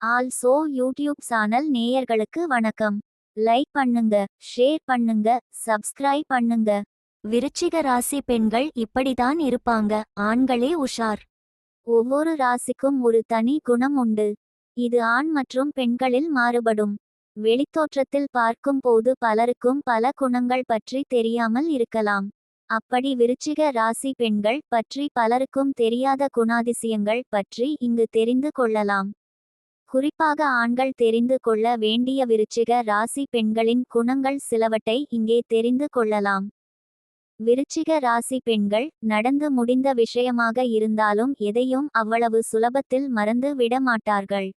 Also YouTube channel நேயர்களுக்கு வணக்கம். Like பண்ணுங்க, ஷேர் பண்ணுங்க, சப்ஸ்கிரைப் பண்ணுங்க. விருச்சிக ராசி பெண்கள் இப்படிதான் இருப்பாங்க. ஆண்களே உஷார். ஒவ்வொரு ராசிக்கும் ஒரு தனி குணம் உண்டு. இது ஆண் மற்றும் பெண்களில் மாறுபடும். வெளித்தோற்றத்தில் பார்க்கும் போது பலருக்கும் பல குணங்கள் பற்றி தெரியாமல் இருக்கலாம். அப்படி விருச்சிக ராசி பெண்கள் பற்றி பலருக்கும் தெரியாத குணாதிசயங்கள் பற்றி இங்கு தெரிந்து கொள்ளலாம். குறிப்பாக ஆண்கள் தெரிந்து கொள்ள வேண்டிய விருச்சிக ராசி பெண்களின் குணங்கள் சிலவற்றை இங்கே தெரிந்து கொள்ளலாம். விருச்சிக ராசி பெண்கள் நடந்து முடிந்த விஷயமாக இருந்தாலும் எதையும் அவ்வளவு சுலபத்தில் மறந்து விட மாட்டார்கள்.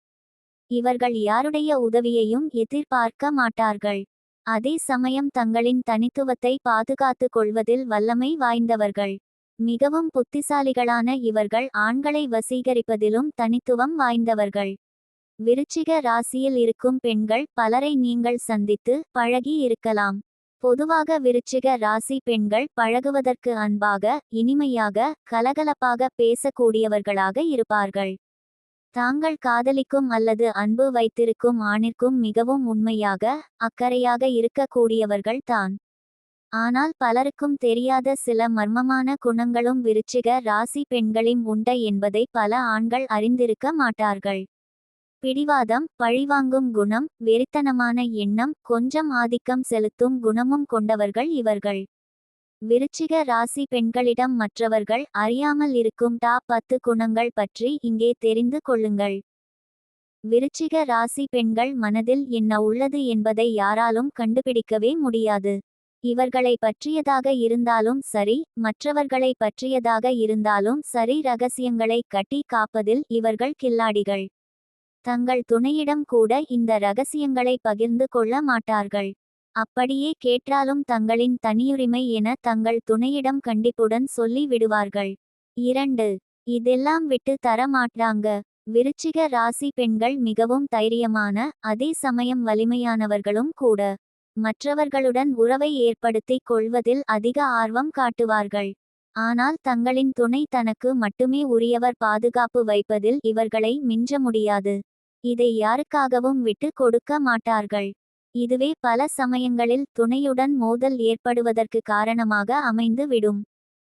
இவர்கள் யாருடைய உதவியையும் எதிர்பார்க்க மாட்டார்கள். அதே சமயம் தங்களின் தனித்துவத்தை பாதுகாத்து கொள்வதில் வல்லமை வாய்ந்தவர்கள். மிகவும் புத்திசாலிகளான இவர்கள் ஆண்களை வசீகரிப்பதிலும் தனித்துவம் வாய்ந்தவர்கள். விருச்சிக ராசியில் இருக்கும் பெண்கள் பலரை நீங்கள் சந்தித்து பழகி இருக்கலாம். பொதுவாக விருச்சிக ராசி பெண்கள் பழகுவதற்கு அன்பாக, இனிமையாக, கலகலப்பாக பேசக்கூடியவர்களாக இருப்பார்கள். தாங்கள் காதலிக்கும் அல்லது அன்பு வைத்திருக்கும் ஆணிற்கும் மிகவும் உண்மையாக, அக்கறையாக இருக்கக்கூடியவர்கள் தான். ஆனால் பலருக்கும் தெரியாத சில மர்மமான குணங்களும் விருச்சிக ராசி பெண்களின் உண்டு என்பதை பல ஆண்கள் அறிந்திருக்க மாட்டார்கள். பிடிவாதம், பழிவாங்கும் குணம், வெறித்தனமான எண்ணம், கொஞ்சம் ஆதிக்கம் செலுத்தும் குணமும் கொண்டவர்கள் இவர்கள். விருச்சிக ராசி பெண்களிடம் மற்றவர்கள் அறியாமல் இருக்கும் டாப் 10 குணங்கள் பற்றி இங்கே தெரிந்து கொள்ளுங்கள். விருச்சிக ராசி பெண்கள் மனதில் என்ன உள்ளது என்பதை யாராலும் கண்டுபிடிக்கவே முடியாது. இவர்களை பற்றியதாக இருந்தாலும் சரி, மற்றவர்களை பற்றியதாக இருந்தாலும் சரி, ரகசியங்களை கட்டி காப்பதில் இவர்கள் கில்லாடிகள். தங்கள் துணையிடம் கூட இந்த ரகசியங்களை பகிர்ந்து கொள்ள மாட்டார்கள். அப்படியே கேட்டாலும் தங்களின் தனியுரிமை என தங்கள் துணையிடம் கண்டிப்புடன் சொல்லி விடுவார்கள். 2. இதெல்லாம் விட்டு தர மாட்டாங்க. விருச்சிக ராசி பெண்கள் மிகவும் தைரியமான, அதே சமயம் வலிமையானவர்களும் கூட. மற்றவர்களுடன் உறவை ஏற்படுத்திக் கொள்வதில் அதிக ஆர்வம் காட்டுவார்கள். ஆனால் தங்களின் துணை தனக்கு மட்டுமே உரியவர் பாதுகாப்பு வைப்பதில் இவர்களை மிஞ்ச முடியாது. இதை யாருக்காகவும் விட்டு கொடுக்க மாட்டார்கள். இதுவே பல சமயங்களில் துணையுடன் மோதல் ஏற்படுவதற்கு காரணமாக அமைந்து விடும்.